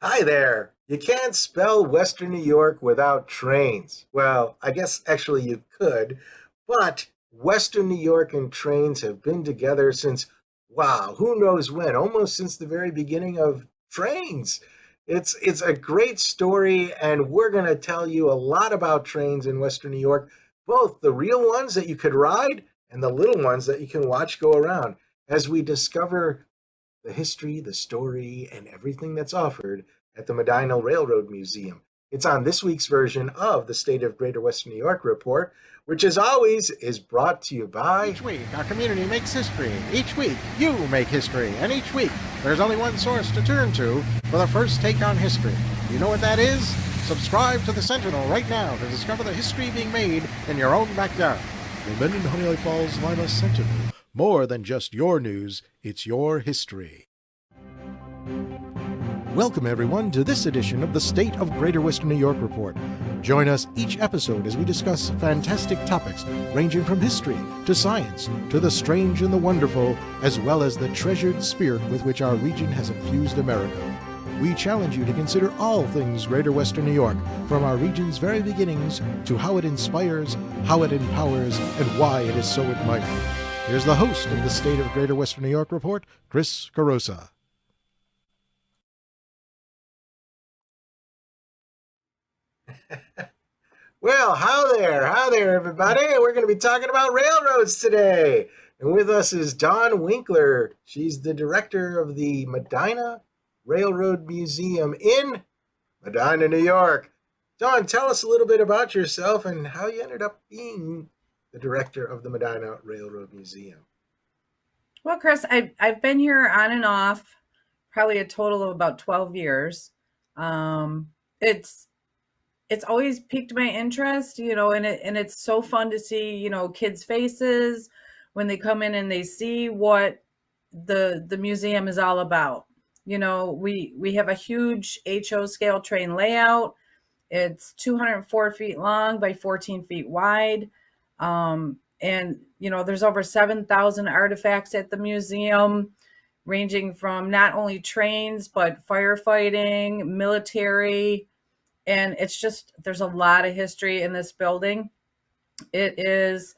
Hi there. You can't spell Western New York without trains. Well, I guess actually you could, but Western New York and trains have been together since, wow, who knows when, almost since the very beginning of trains. It's a great story, and we're going to tell you a lot about trains in Western New York, both the real ones that you could ride and the little ones that you can watch go around as we discover the history, the story, and everything that's offered at the Medina Railroad Museum. It's on this week's version of the State of Greater Western New York report, which, as always, is brought to you by. Each week, our community makes history. Each week, you make history. And each week, there's only one source to turn to for the first take on history. You know what that is? Subscribe to the Sentinel right now to discover the history being made in your own backyard. The Mendon Honey Falls Lima Sentinel. More than just your news, it's your history. Welcome, everyone, to this edition of the State of Greater Western New York Report. Join us each episode as we discuss fantastic topics ranging from history to science to the strange and the wonderful, as well as the treasured spirit with which our region has infused America. We challenge you to consider all things Greater Western New York, from our region's very beginnings to how it inspires, how it empowers, and why it is so admired. Here's the host of the State of Greater Western New York Report, Chris Carosa. Well, how there, everybody. We're going to be talking about railroads today. And with us is Dawn Winkler. She's the director of the Medina Railroad Museum in Medina, New York. Dawn, tell us a little bit about yourself and how you ended up being the director of the Medina Railroad Museum. Well, Chris, I've been here on and off, probably a total of about 12 years. It's always piqued my interest, and it's so fun to see, kids' faces when they come in and they see what the museum is all about. We have a huge HO scale train layout. It's 204 feet long by 14 feet wide. And there's over 7,000 artifacts at the museum, ranging from not only trains, but firefighting, military, and there's a lot of history in this building. It is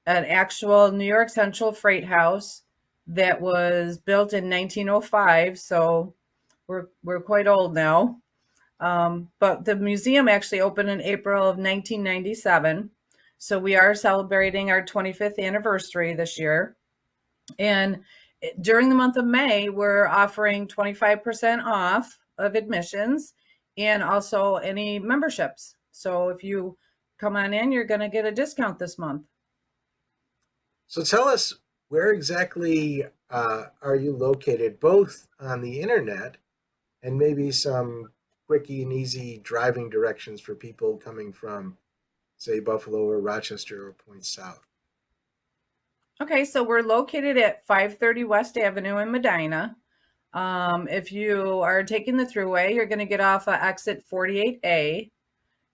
an actual New York Central freight house that was built in 1905, so we're quite old now. But the museum actually opened in April of 1997. So we are celebrating our 25th anniversary this year. And during the month of May, we're offering 25% off of admissions and also any memberships. So if you come on in, you're going to get a discount this month. So tell us, where exactly are you located, both on the internet and maybe some quick and easy driving directions for people coming from, say, Buffalo or Rochester or Point South? Okay, so we're located at 530 West Avenue in Medina. If you are taking the thruway, you're going to get off at exit 48A.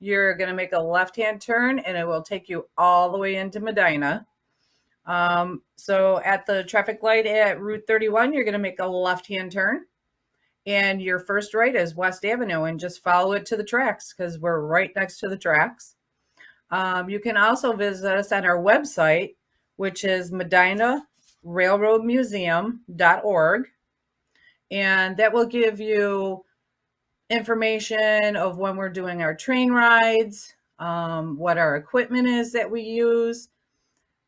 You're going to make a left-hand turn, and it will take you all the way into Medina. So at the traffic light at Route 31, you're going to make a left-hand turn. And your first right is West Avenue, and just follow it to the tracks because we're right next to the tracks. You can also visit us on our website, which is medinarailroadmuseum.org. And that will give you information of when we're doing our train rides, what our equipment is that we use.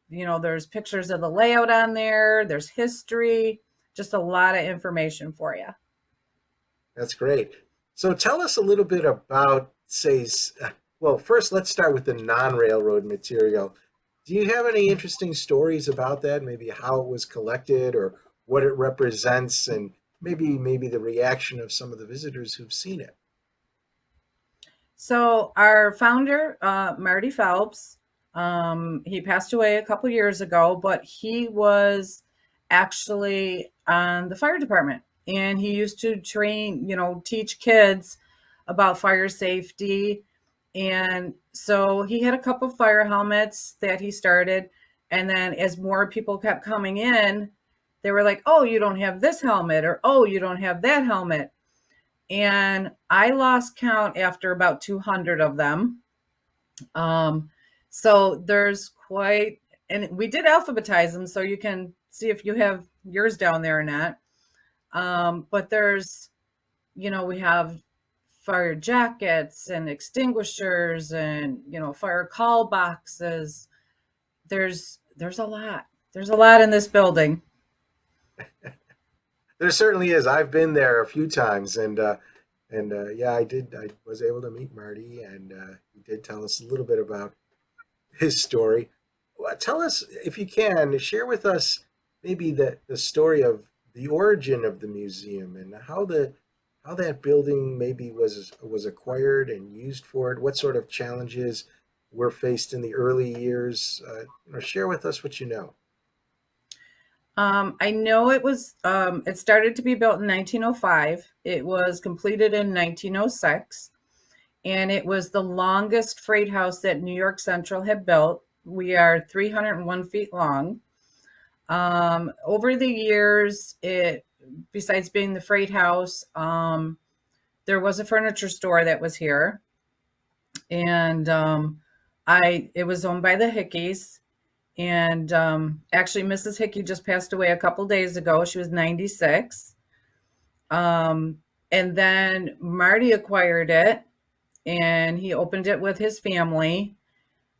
There's pictures of the layout on there. There's history, just a lot of information for you. That's great. So tell us a little bit about, say, well, first let's start with the non-railroad material. Do you have any interesting stories about that? Maybe how it was collected or what it represents, and maybe the reaction of some of the visitors who've seen it? So our founder, Marty Phelps, he passed away a couple years ago, but he was actually on the fire department. And he used to train, teach kids about fire safety. And so he had a couple fire helmets that he started. And then as more people kept coming in, they were like, oh, you don't have this helmet, or, oh, you don't have that helmet. And I lost count after about 200 of them. Um, so there's quite, and we did alphabetize them so you can see if you have yours down there or not. But there's, we have fire jackets and extinguishers and, fire call boxes. There's a lot. There's a lot in this building. There certainly is. I've been there a few times, and yeah, I did. I was able to meet Marty, and he did tell us a little bit about his story. Well, tell us, if you can, share with us maybe the story of the origin of the museum and how that building maybe was acquired and used for it. What sort of challenges were faced in the early years? Share with us what you know. I know it started to be built in 1905. It was completed in 1906, and it was the longest freight house that New York Central had built. We are 301 feet long. Over the years, besides being the freight house, there was a furniture store that was here, and it was owned by the Hickeys. And actually, Mrs. Hickey just passed away a couple days ago. She was 96. And then Marty acquired it, and he opened it with his family.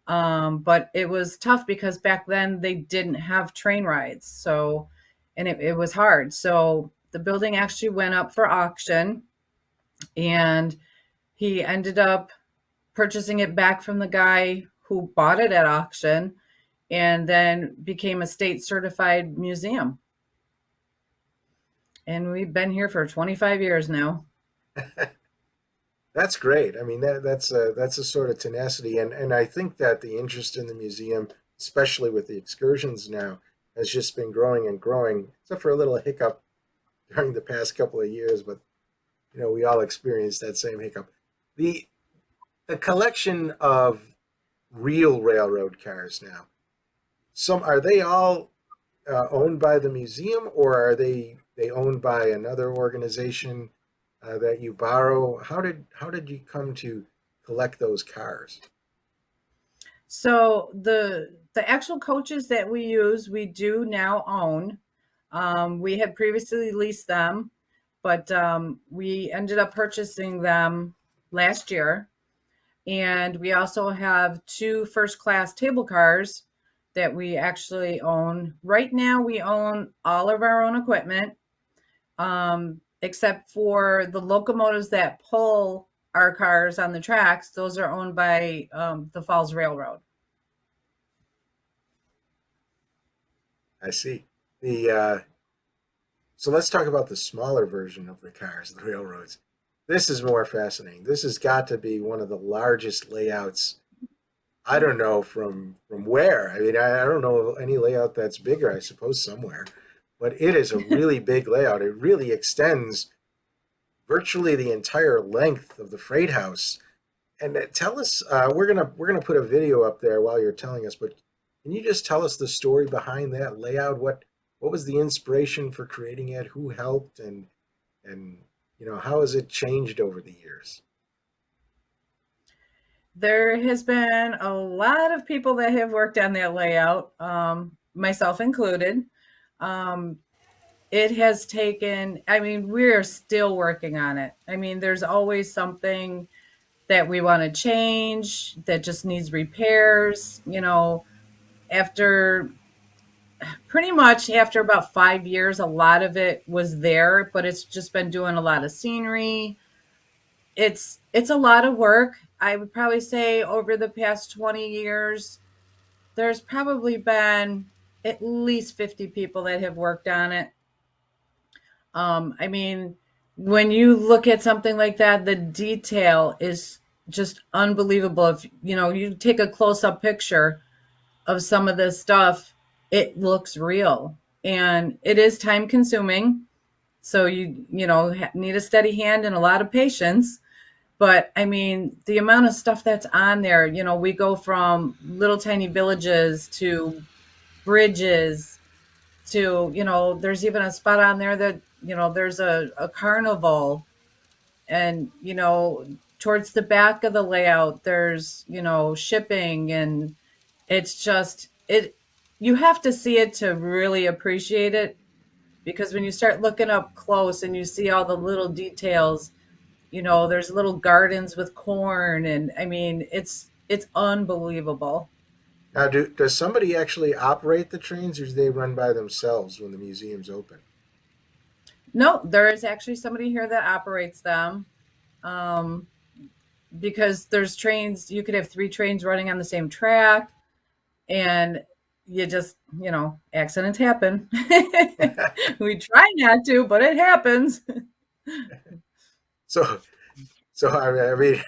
But it was tough because back then they didn't have train rides. So, and it was hard. So the building actually went up for auction, and he ended up purchasing it back from the guy who bought it at auction, and then became a state certified museum. And we've been here for 25 years now. That's great. I mean, that's a sort of tenacity, and I think that the interest in the museum, especially with the excursions now, has just been growing and growing. Except for a little hiccup during the past couple of years, but we all experienced that same hiccup. The the collection of real railroad cars now. Some Are they all owned by the museum, or are they owned by another organization that you borrow? How did you come to collect those cars? So the actual coaches that we use, we do now own. We had previously leased them, but we ended up purchasing them last year. And we also have two first class table cars that we actually own. Right now, we own all of our own equipment, except for the locomotives that pull our cars on the tracks. Those are owned by the Falls Railroad. I see. The So let's talk about the smaller version of the cars, the railroads. This is more fascinating. This has got to be one of the largest layouts. I don't know from where. I mean, I don't know any layout that's bigger. I suppose somewhere, but it is a really big layout. It really extends virtually the entire length of the freight house. And tell us, we're gonna put a video up there while you're telling us, but can you just tell us the story behind that layout? What was the inspiration for creating it? Who helped, and how has it changed over the years? There has been a lot of people that have worked on that layout, myself included. Um, it has taken, I mean, we're still working on it. I mean, there's always something that we want to change that just needs repairs. After pretty much after about 5 years, a lot of it was there, but it's just been doing a lot of scenery. It's a lot of work. I would probably say over the past 20 years, there's probably been at least 50 people that have worked on it. I mean, when you look at something like that, the detail is just unbelievable. If you take a close-up picture of some of this stuff, it looks real, and it is time consuming. So need a steady hand and a lot of patience. But I mean, the amount of stuff that's on there, we go from little tiny villages to bridges to, there's even a spot on there that, there's a carnival. and towards the back of the layout there's shipping, and it's just it you have to see it to really appreciate it, because when you start looking up close and you see all the little details, there's little gardens with corn, and I mean it's unbelievable. Now, does somebody actually operate the trains, or do they run by themselves when the museum's open? No, there is actually somebody here that operates them. um, because there's trains, you could have three trains running on the same track, and you just, accidents happen. We try not to, but it happens. So, so I mean,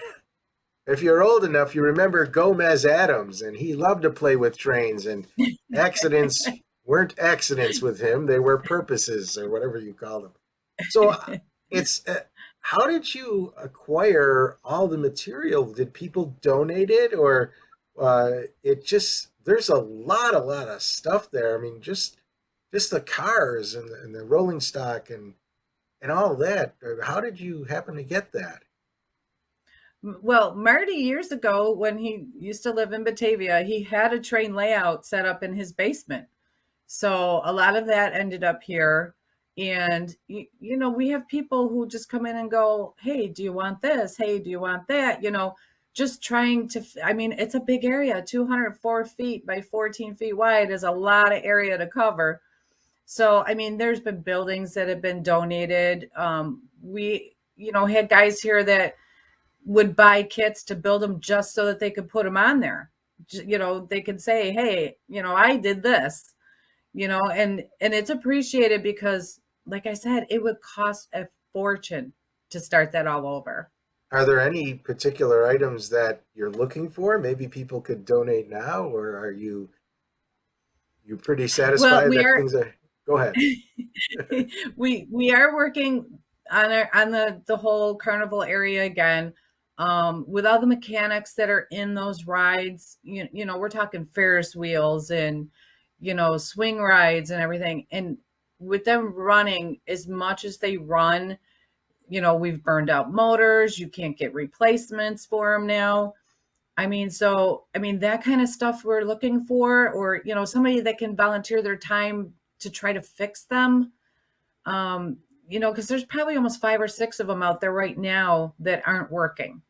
if you're old enough, you remember Gomez Adams, and he loved to play with trains, and accidents weren't accidents with him; they were purposes, or whatever you call them. So, it's how did you acquire all the material? Did people donate it, or it just there's a lot of stuff there. I mean, just the cars and the rolling stock and all that. How did you happen to get that? Well, Marty, years ago, when he used to live in Batavia, he had a train layout set up in his basement. So a lot of that ended up here. And, we have people who just come in and go, hey, do you want this? Hey, do you want that? Just trying to, I mean, it's a big area. 204 feet by 14 feet wide is a lot of area to cover. So, I mean, there's been buildings that have been donated. We, had guys here that would buy kits to build them just so that they could put them on there. They could say, hey, I did this, and it's appreciated because, like I said, it would cost a fortune to start that all over. Are there any particular items that you're looking for? Maybe people could donate now, or are you pretty Well, satisfied we that are things are? Go ahead. we are working on the whole carnival area again, with all the mechanics that are in those rides. We're talking Ferris wheels and swing rides and everything, and with them running as much as they run, we've burned out motors. You can't get replacements for them now. I mean, that kind of stuff we're looking for, or somebody that can volunteer their time to try to fix them. Because there's probably almost five or six of them out there right now that aren't working.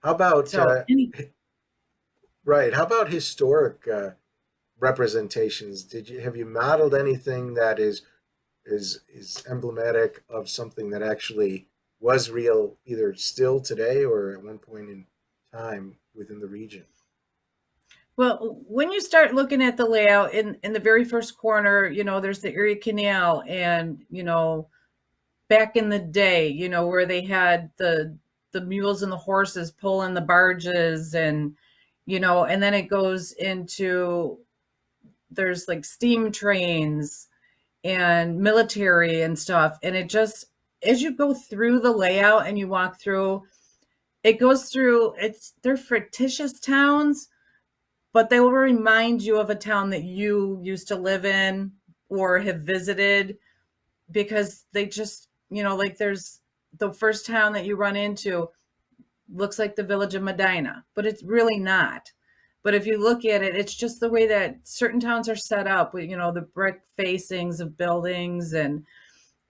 How about So, right? How about historic representations? Have you modeled anything that is emblematic of something that actually was real, either still today or at one point in time within the region? well, when you start looking at the layout in the very first corner, there's the Erie Canal, and back in the day, where they had the mules and the horses pulling the barges, and then it goes into, there's like steam trains and military and stuff. And it just, as you go through the layout and you walk through, it goes through, they're fictitious towns, but they will remind you of a town that you used to live in or have visited, because they just, like there's the first town that you run into looks like the village of Medina, but it's really not. But if you look at it, it's just the way that certain towns are set up with, the brick facings of buildings, and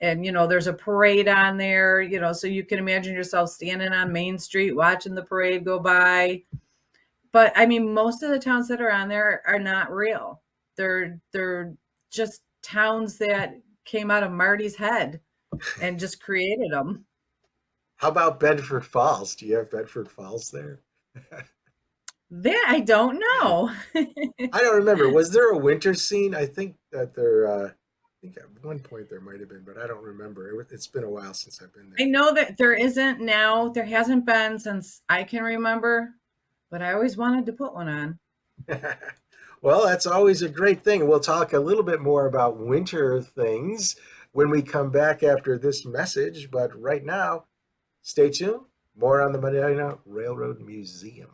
there's a parade on there, so you can imagine yourself standing on Main Street watching the parade go by. But I mean, most of the towns that are on there are not real. They're just towns that came out of Marty's head and just created them. How about Bedford Falls? Do you have Bedford Falls there? That I don't know. I don't remember. Was there a winter scene? I think that there. I think at one point there might have been, but I don't remember. It's been a while since I've been I know that there isn't now. There hasn't been since I can remember, but I always wanted to put one on. there. Well, that's always a great thing. We'll talk a little bit more about winter things when we come back after this message. But right now, stay tuned. More on the Medina Railroad Museum.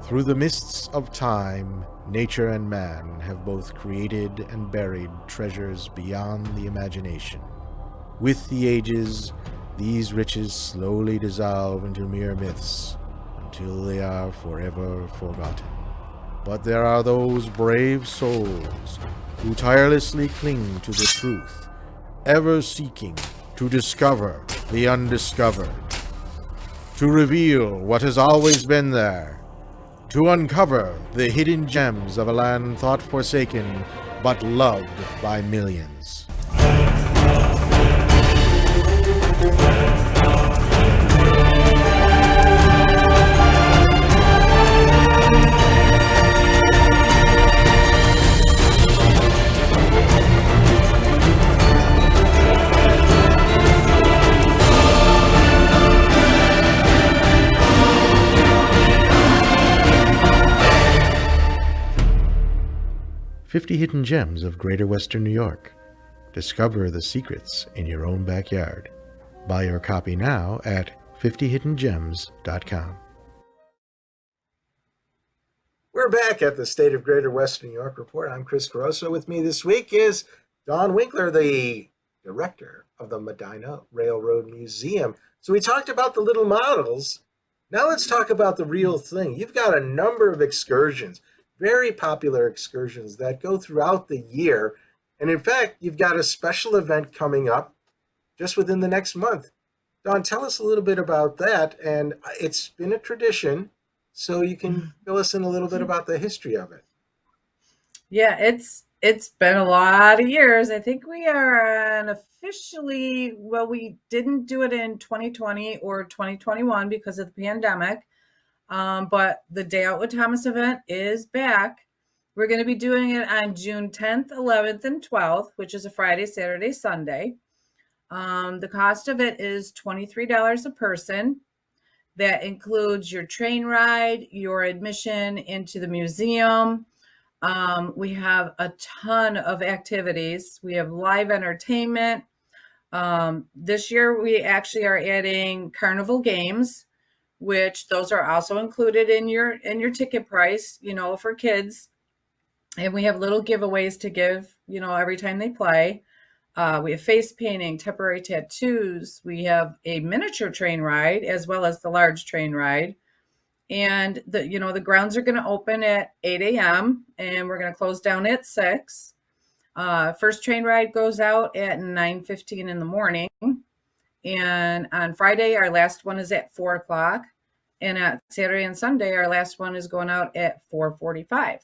Through the mists of time, nature and man have both created and buried treasures beyond the imagination. With the ages, these riches slowly dissolve into mere myths until they are forever forgotten. But there are those brave souls who tirelessly cling to the truth, ever seeking to discover the undiscovered, to reveal what has always been there, to uncover the hidden gems of a land thought forsaken but loved by millions. 50 Hidden Gems of Greater Western New York. Discover the secrets in your own backyard. Buy your copy now at 50hiddengems.com. We're back at the State of Greater Western New York Report. I'm Chris Caroso. With me this week is Don Winkler, the director of the Medina Railroad Museum. So we talked about the little models. Now let's talk about the real thing. You've got a number of excursions, very popular excursions that go throughout the year. And in fact, you've got a special event coming up just within the next month. Don, tell us a little bit about that. And it's been a tradition, so you can fill us in a little bit about the history of it. Yeah, it's been a lot of years. I think we are on officially, well, we didn't do it in 2020 or 2021 because of the pandemic. But the Day Out with Thomas event is back. We're going to be doing it on June 10th, 11th, and 12th, which is a Friday, Saturday, Sunday. The cost of it is $23 a person. That includes your train ride, your admission into the museum. We have a ton of activities. We have live entertainment. This year, we actually are adding carnival games, which those are also included in your ticket price, for kids. And we have little giveaways to give, every time they play. We have face painting, temporary tattoos. We have a miniature train ride as well as the large train ride. And the grounds are going to open at 8 a.m. and we're going to close down at 6. First train ride goes out at 9:15 in the morning. And on Friday, our last one is at 4 o'clock. And at Saturday and Sunday, our last one is going out at 4:45.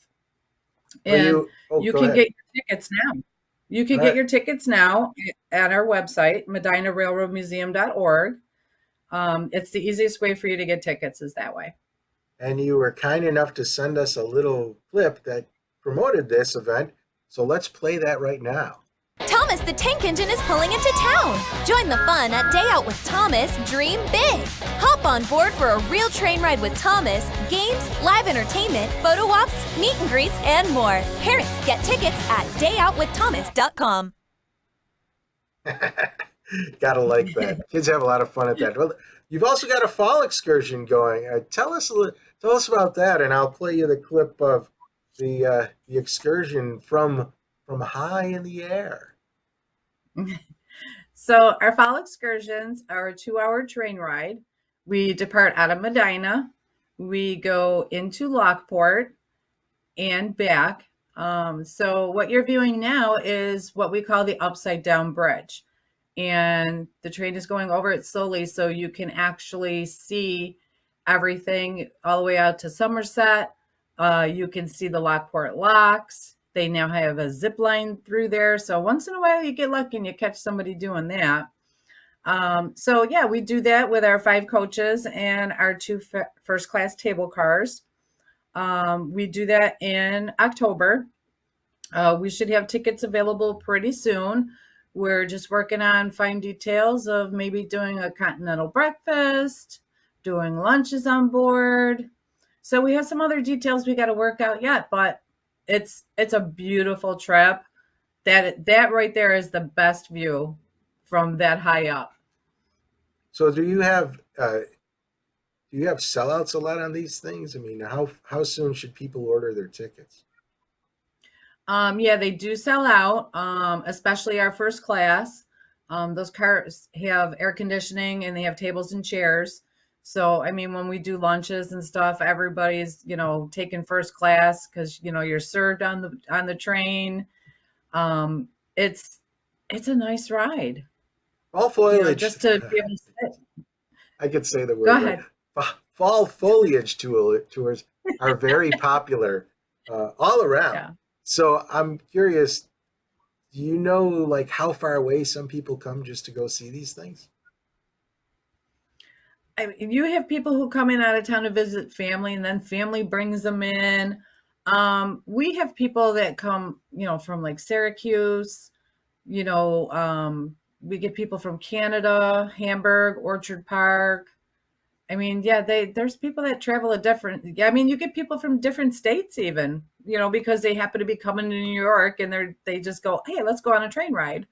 And you can get your tickets now. You can get your tickets now at our website, medinarailroadmuseum.org. It's the easiest way for you to get tickets is that way. And you were kind enough to send us a little clip that promoted this event. So let's play that right now. Thomas the Tank Engine is pulling into town. Join the fun at Day Out with Thomas. Dream big. Hop on board for a real train ride with Thomas, games, live entertainment, photo ops, meet and greets, and more. Parents, get tickets at dayoutviththomas.com. Gotta like that. Kids have a lot of fun at that. Well, you've also got a fall excursion going. Tell us about that, and I'll play you the clip of the excursion from high in the air. So our fall excursions are a 2-hour train ride. We depart out of Medina. We go into Lockport and back. So what you're viewing now is what we call the upside down bridge. And the train is going over it slowly so you can actually see everything all the way out to Somerset. You can see the Lockport locks. They now have a zip line through there. So once in a while you get lucky and you catch somebody doing that. So yeah, we do that with our 5 coaches and our 2 first class table cars. We do that in October. We should have tickets available pretty soon. We're just working on fine details of maybe doing a continental breakfast, doing lunches on board. So we have some other details we got to work out yet, but it's a beautiful trip. That right there is the best view from that high up. So do you have do you have sellouts a lot on these things? I mean, how soon should people order their tickets? Yeah, they do sell out, especially our first class. Those cars have air conditioning and they have tables and chairs. So, I mean, when we do lunches and stuff, everybody's, taking first class because, you're served on the train. Um, it's it's a nice ride, Fall foliage. just to be able to sit. I could say the Go word right. ahead. Fall foliage tours are very popular all around. Yeah. So I'm curious, do you know like how far away some people come just to go see these things? I mean, you have people who come in out of town to visit family, and then family brings them in. We have people that come, from like Syracuse. You know, we get people from Canada, Hamburg, Orchard Park. I mean, yeah, there's people that travel a different. Yeah, I mean, you get people from different states even, because they happen to be coming to New York and they just go, hey, let's go on a train ride.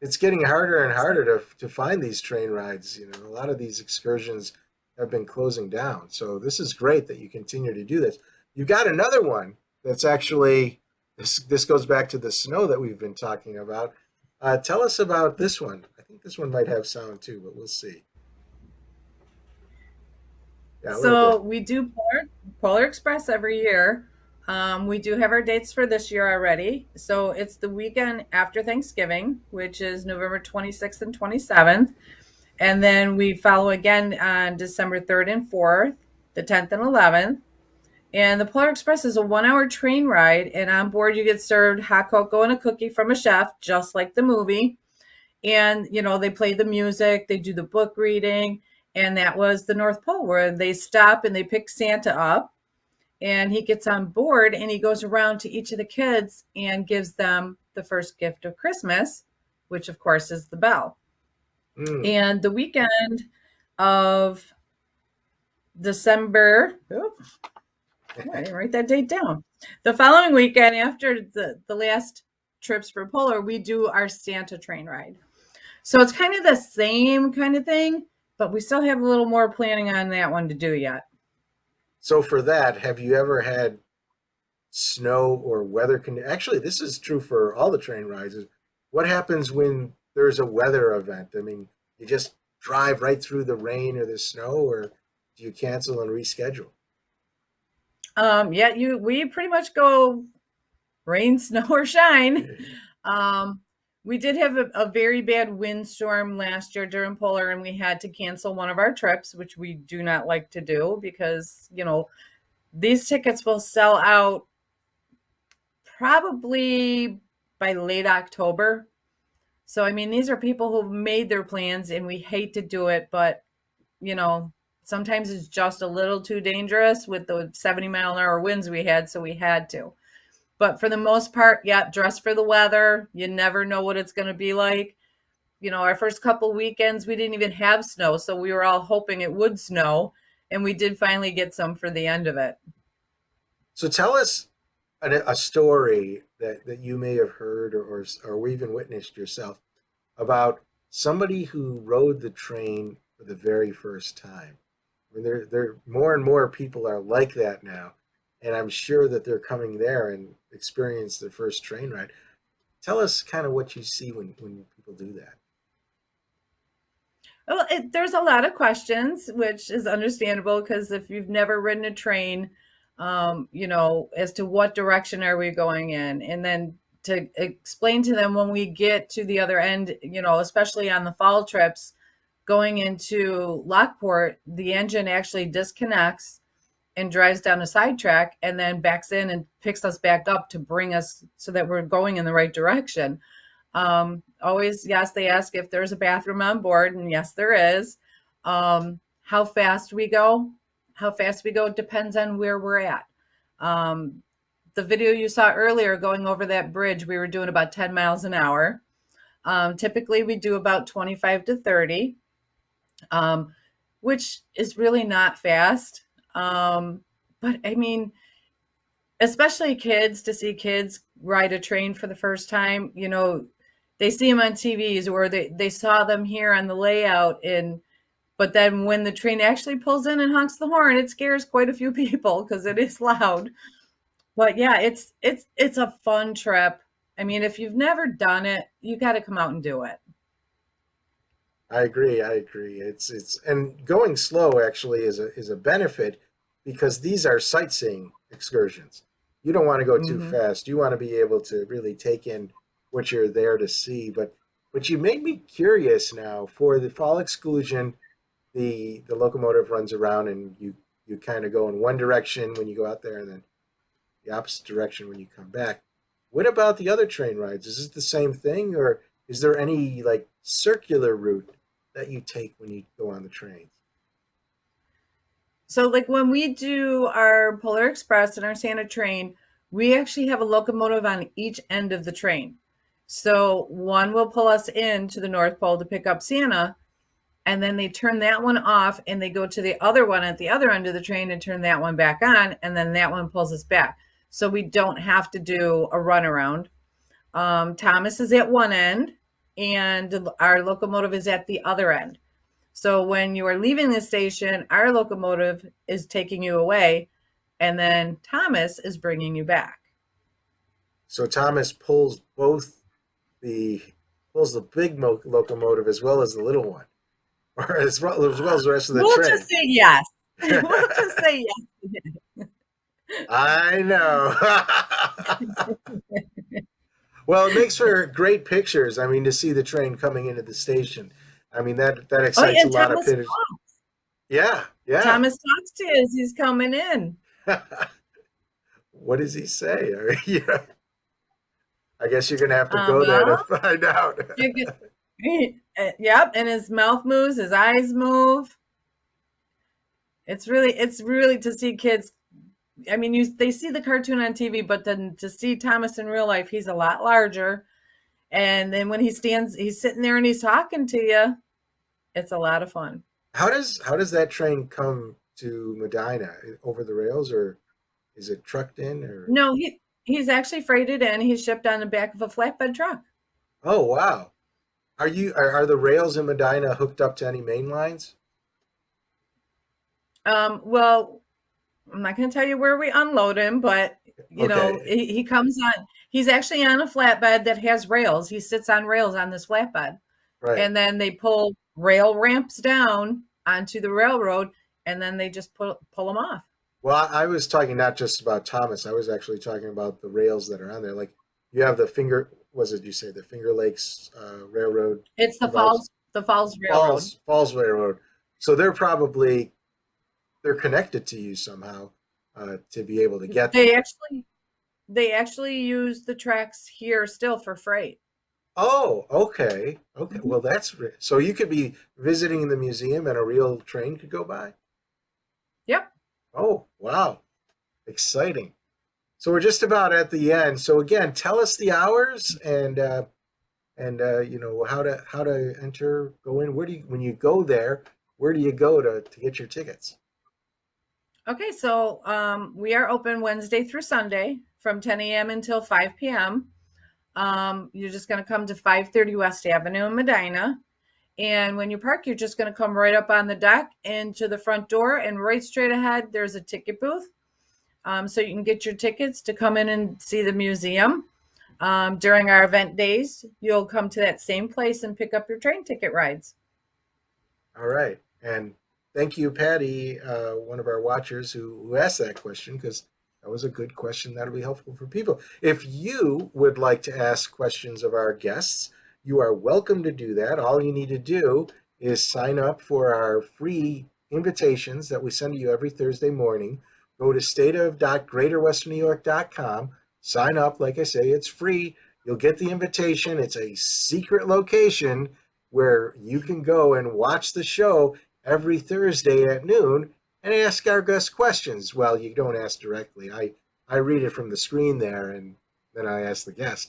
It's getting harder and harder to find these train rides. A lot of these excursions have been closing down. So this is great that you continue to do this. You got another one that's actually this goes back to the snow that we've been talking about. Tell us about this one. I think this one might have sound too, but we'll see. Yeah, a little So bit. we do Polar Express every year. We do have our dates for this year already. So it's the weekend after Thanksgiving, which is November 26th and 27th. And then we follow again on December 3rd and 4th, the 10th and 11th. And the Polar Express is a 1 hour train ride. And on board, you get served hot cocoa and a cookie from a chef, just like the movie. And, they play the music, they do the book reading. And that was the North Pole where they stop and they pick Santa up. And he gets on board and he goes around to each of the kids and gives them the first gift of Christmas, which of course is the bell. Mm. And the weekend of December, I didn't write that date down. The following weekend after the last trips for Polar, we do our Santa train ride. So it's kind of the same kind of thing, but we still have a little more planning on that one to do yet. So for that, have you ever had snow or weather Actually, this is true for all the train rides. What happens when there's a weather event? I mean, you just drive right through the rain or the snow, or do you cancel and reschedule? Yeah, we pretty much go rain, snow, or shine. We did have a very bad windstorm last year during Polar, and we had to cancel one of our trips, which we do not like to do because, these tickets will sell out probably by late October. So, I mean, these are people who've made their plans and we hate to do it, but, sometimes it's just a little too dangerous with the 70-mile-an-hour winds we had, so we had to. But for the most part, yeah, dress for the weather. You never know what it's going to be like. Our first couple weekends, we didn't even have snow, so we were all hoping it would snow, and we did finally get some for the end of it. So tell us a story that you may have heard or even witnessed yourself about somebody who rode the train for the very first time. I mean, there more and more people are like that now, and I'm sure that they're coming there and experience their first train ride. Tell us kind of what you see when people do that. Well, there's a lot of questions, which is understandable because if you've never ridden a train, as to what direction are we going in, and then to explain to them when we get to the other end, especially on the fall trips, going into Lockport, the engine actually disconnects and drives down a side track and then backs in and picks us back up to bring us so that we're going in the right direction. Always, yes, they ask if there's a bathroom on board, and yes, there is. How fast we go depends on where we're at. The video you saw earlier going over that bridge, we were doing about 10 miles an hour. Typically, we do about 25 to 30, which is really not fast. But I mean, especially kids, to see kids ride a train for the first time, they see them on TVs or they saw them here on the layout, But then when the train actually pulls in and honks the horn, it scares quite a few people because it is loud. But yeah, it's a fun trip. I mean, if you've never done it, you got to come out and do it. I agree. It's and going slow actually is a benefit because these are sightseeing excursions. You don't want to go too fast. You want to be able to really take in what you're there to see. But you made me curious now. For the fall exclusion, the locomotive runs around and you kind of go in one direction when you go out there and then the opposite direction when you come back. What about the other train rides? Is it the same thing, or is there any like circular route that you take when you go on the trains? So like when we do our Polar Express and our Santa train, we actually have a locomotive on each end of the train. So one will pull us into the North Pole to pick up Santa, and then they turn that one off and they go to the other one at the other end of the train and turn that one back on, and then that one pulls us back. So we don't have to do a runaround. Thomas is at one end and our locomotive is at the other end. So when you are leaving the station, our locomotive is taking you away, and then Thomas is bringing you back. So Thomas pulls the big locomotive as well as the little one, or as well as the rest of the We'll train. just say yes. We'll just say yes. I know. Well, it makes for great pictures. I mean, to see the train coming into the station. I mean, that excites a lot of pictures. Yeah. Thomas talks to you as he's coming in. What does he say? I guess you're going to have to go there to find out. Yep, and his mouth moves, his eyes move. It's really to see kids. I mean, they see the cartoon on TV, but then to see Thomas in real life, he's a lot larger. And then when he's sitting there and he's talking to you, it's a lot of fun. How does that train come to Medina? Over the rails, or is it trucked in? Or no, he's actually freighted in. He's shipped on the back of a flatbed truck. Oh wow! Are the rails in Medina hooked up to any main lines? Well, I'm not going to tell you where we unload him, but you know, he comes on. He's actually on a flatbed that has rails. He sits on rails on this flatbed, right? And then they pull rail ramps down onto the railroad, and then they just pull them off. Well, I was talking not just about Thomas. I was actually talking about the rails that are on there. Like you have the Finger Lakes Railroad? It's the Falls Railroad. Falls Railroad. So they're connected to you somehow to be able to get them. They actually use the tracks here still for freight. Oh, okay. Well, so you could be visiting the museum and a real train could go by? Yep. Oh, wow. Exciting. So we're just about at the end. So again, tell us the hours and you know how to enter, go in. When you go there, where do you go to get your tickets? Okay, so we are open Wednesday through Sunday from 10 a.m. until 5 p.m. You're just going to come to 530 West Avenue in Medina. And when you park, you're just going to come right up on the deck into the front door, and right straight ahead, there's a ticket booth. So you can get your tickets to come in and see the museum. During our event days, you'll come to that same place and pick up your train ticket rides. All right. And thank you, Patty, one of our watchers who asked that question, because that was a good question that'll be helpful for people. If you would like to ask questions of our guests, you are welcome to do that. All you need to do is sign up for our free invitations that we send to you every Thursday morning. Go to stateof.greaterwesternnewyork.com. Sign up. Like I say, it's free. You'll get the invitation. It's a secret location where you can go and watch the show every Thursday at noon and ask our guests questions. Well, you don't ask directly. I read it from the screen there, and then I ask the guests.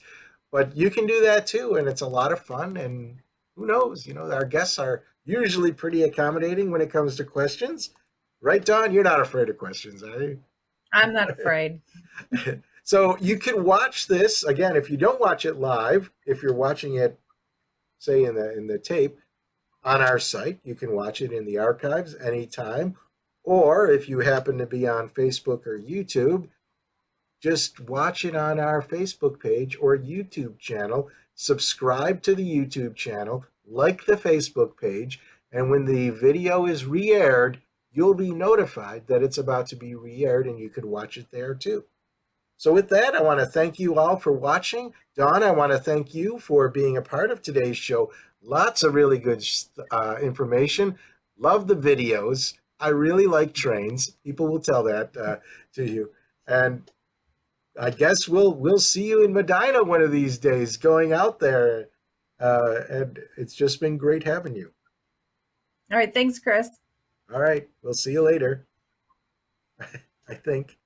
But you can do that too, and it's a lot of fun. And who knows? You know, our guests are usually pretty accommodating when it comes to questions. Right, Dawn? You're not afraid of questions, are you? I'm not afraid. So you can watch this, again, if you don't watch it live, if you're watching it, say, in the tape, on our site. You can watch it in the archives anytime. Or if you happen to be on Facebook or YouTube, just watch it on our Facebook page or YouTube channel. Subscribe to the YouTube channel, like the Facebook page, and when the video is re-aired, you'll be notified that it's about to be re-aired and you can watch it there too. So with that, I want to thank you all for watching. Dawn, I want to thank you for being a part of today's show. Lots of really good information. Love the videos. I really like trains. People will tell that to you. And I guess we'll see you in Medina one of these days, going out there. And it's just been great having you. All right. Thanks, Chris. All right. We'll see you later. I think.